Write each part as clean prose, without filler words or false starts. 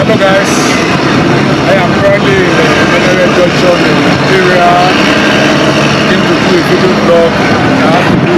Hello guys, I am currently in the Enerhen Junction in Nigeria. Came to do a video blog and I have to do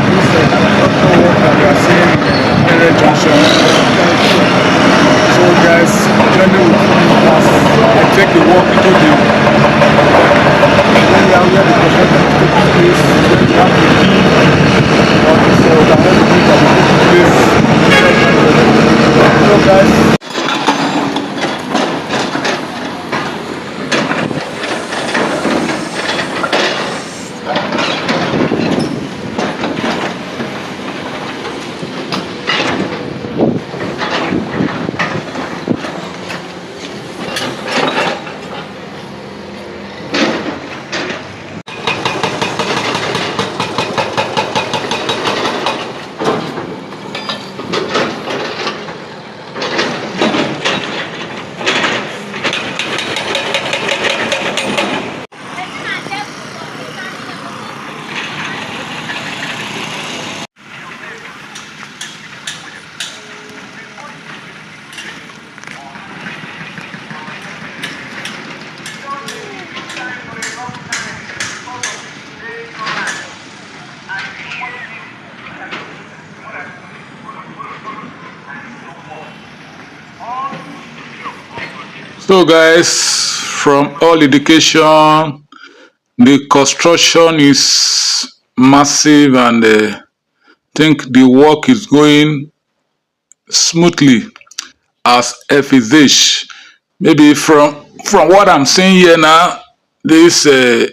this construction work that we are seeing in Enerhen Junction. So guys, journey with me as I take a walk into the area where the construction is taking place. We have the key on this overhead bridge that is taking place. Hello guys. So guys, from all indication, the construction is massive and I think the work is going smoothly as envisaged. Maybe from what I'm seeing here now, this 2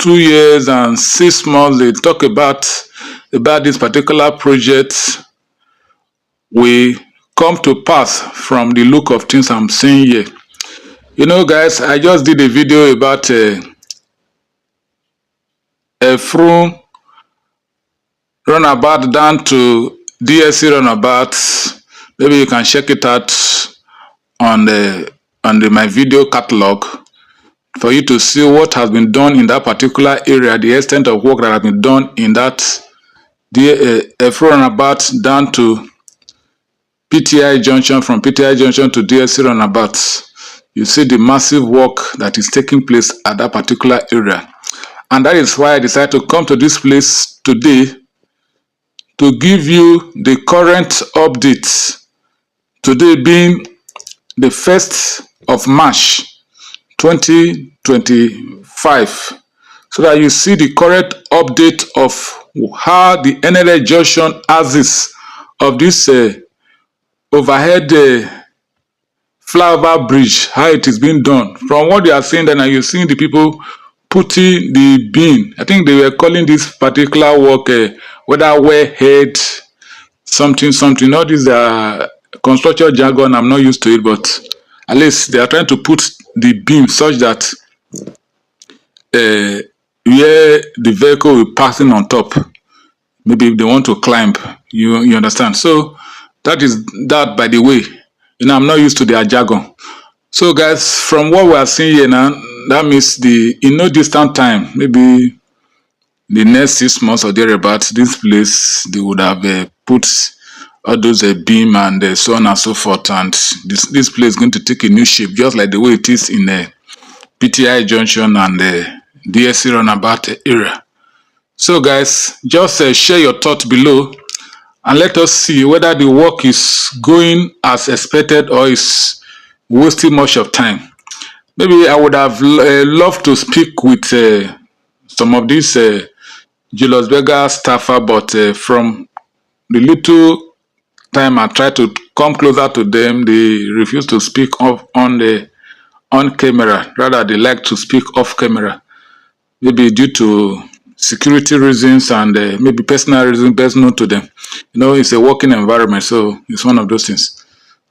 years and 6 months they talk about this particular project will come to pass from the look of things I'm seeing here. You know guys, I just did a video about EFFURUN runabout down to DSC runabout. Maybe you can check it out on my video catalog for you to see what has been done in that particular area, the extent of work that has been done in that EFFURUN runabout down to PTI junction, from PTI junction to DSC runabout. You see the massive work that is taking place at that particular area. And that is why I decided to come to this place today to give you the current updates. Today being the 1st of March 2025. So that you see the current update of how the Enerhen Junction axis of this overhead Flyover Bridge, how it is being done. From what you are seeing then, you're seeing the people putting the beam. I think they were calling this particular work whether wellhead something. All these construction jargon, I'm not used to it, but at least they are trying to put the beam such that where the vehicle will passing on top, maybe if they want to climb, you understand. So that is that, by the way. You know, I'm not used to their jargon. So guys, from what we are seeing here now, that means in no distant time, maybe the next 6 months or thereabouts, this place they would have put all those beam and so on and so forth, and this place is going to take a new shape, just like the way it is in PTI junction and DSC runabout area. So guys, just share your thoughts below and let us see whether the work is going as expected or is wasting much of time. Maybe I would have loved to speak with some of these Julius Berger staffer, but from the little time I try to come closer to them, they refuse to speak on camera. Rather, they like to speak off camera. Maybe due to security reasons and maybe personal reasons best known to them. You know, it's a working environment, so it's one of those things.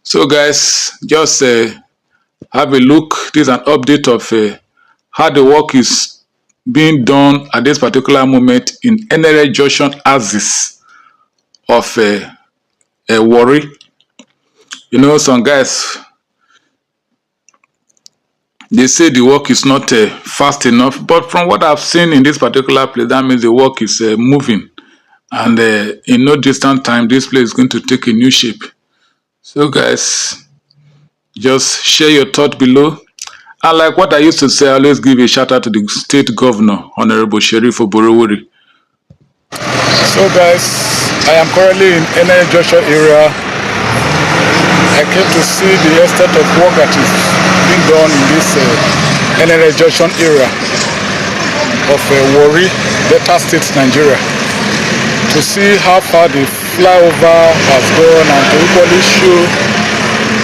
So guys, just have a look. This is an update of how the work is being done at this particular moment in Enerhen Junction axis of Warri. You know, some guys, they say the work is not fast enough, but from what I've seen in this particular place, that means the work is moving, and in no distant time this place is going to take a new shape. So guys, Just share your thought below. And like what I used to say, I always give a shout out to the state governor, Honorable Sheriff Oborowori. So guys, I am currently in Enerhen Junction area. I came to see the extent of work that is being done in this Enerhen Junction area of Warri, Delta State, Nigeria, to see how far the flyover has gone and to equally show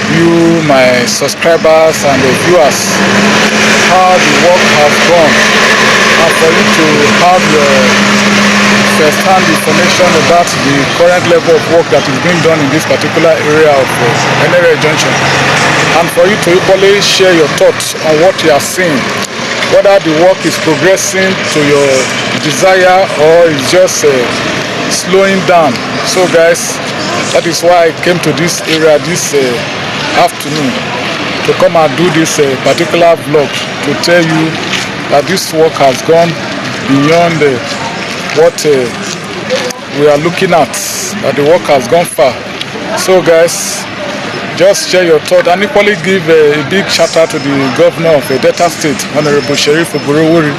you, my subscribers and the viewers, how the work has gone, and for you to have your first-hand information about the current level of work that is being done in this particular area of Enerhen Junction, and for you to equally share your thoughts on what you are seeing, whether the work is progressing to your desire or is just slowing down. So guys, that is why I came to this area this afternoon to come and do this particular vlog to tell you that this work has gone beyond what we are looking at, that the work has gone far. So guys, just share your thought and equally give a big shout out to the governor of Delta State, Honorable Sheriff Oborowori,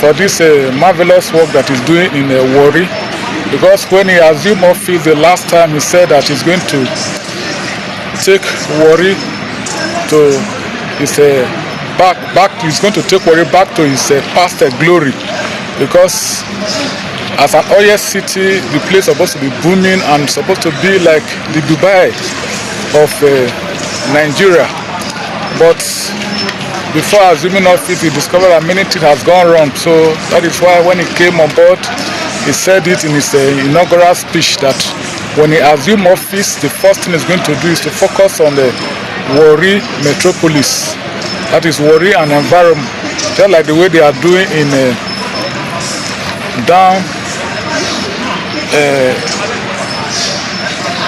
for this marvelous work that he's doing in Warri. Because when he assumed office the last time, he said that he's going to take Warri to his he's going to take Warri back to his past glory. Because as an oil city, the place is supposed to be booming and supposed to be like the Dubai of Nigeria. But before assuming office, he discovered that many things has gone wrong. So that is why when he came on board, he said it in his inaugural speech that when he assumed office, the first thing he's going to do is to focus on the Warri metropolis. That is Warri and environment, just like the way they are doing in down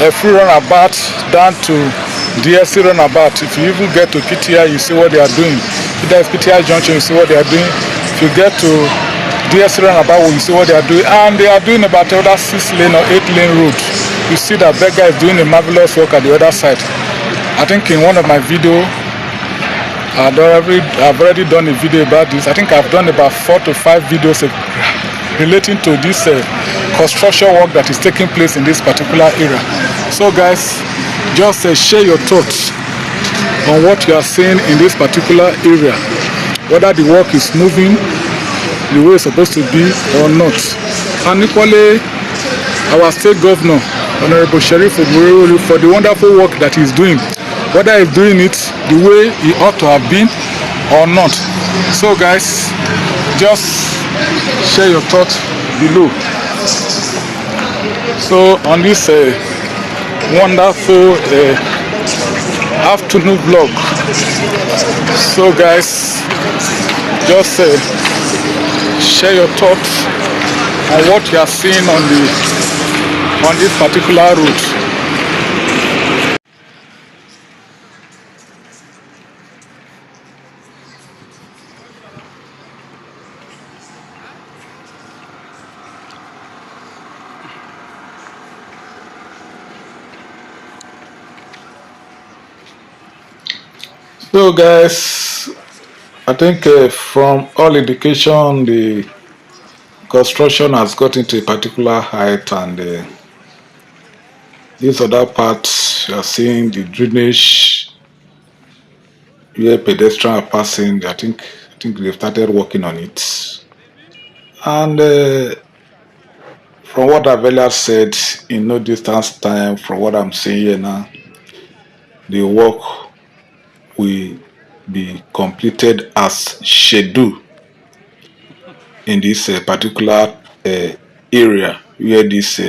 EFFURUN-WARRI down to DSC runabout. If you even get to PTI, you see what they are doing. If there is PTI junction, you see what they are doing. If you get to DSC runabout, you see what they are doing. And they are doing about the other 6-lane or 8-lane road. You see that Berger is doing a marvelous work at the other side. I think in one of my videos, I've already done a video about this. I think I've done about 4 to 5 videos relating to this construction work that is taking place in this particular area. So guys, just share your thoughts on what you are seeing in this particular area, whether the work is moving the way it's supposed to be or not. And equally, our state governor, Honorable Sheriff Oborowori, for the wonderful work that he's doing, whether he's doing it the way he ought to have been or not. So guys, just share your thoughts below. So on this wonderful afternoon vlog, so guys, just share your thoughts on what you are seeing on this particular route. So guys, I think from all indication, the construction has gotten to a particular height, and this other part you are seeing the drainage where pedestrians are passing. I think they've started working on it, and from what I've earlier said, in no distance time from what I'm seeing here now, the work will be completed as scheduled in this particular area where this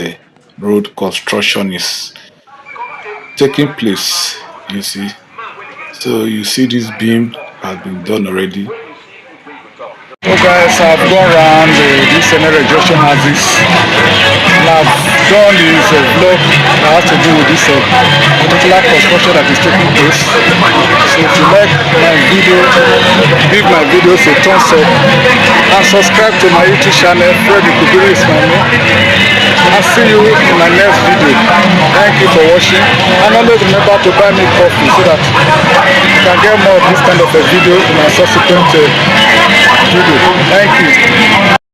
road construction is taking place. You see, so you see this beam has been done already. So guys, I've gone around this Enerhen Junction has this I've done this vlog that has to do with this particular construction that is taking place. So if you like my video, give my videos a thumbs up and subscribe to my YouTube channel. Freddy Kubiri is my name. I'll see you in my next video. Thank you for watching, and always remember to buy me coffee so that you can get more of this kind of a video in my subsequent video. Thank you.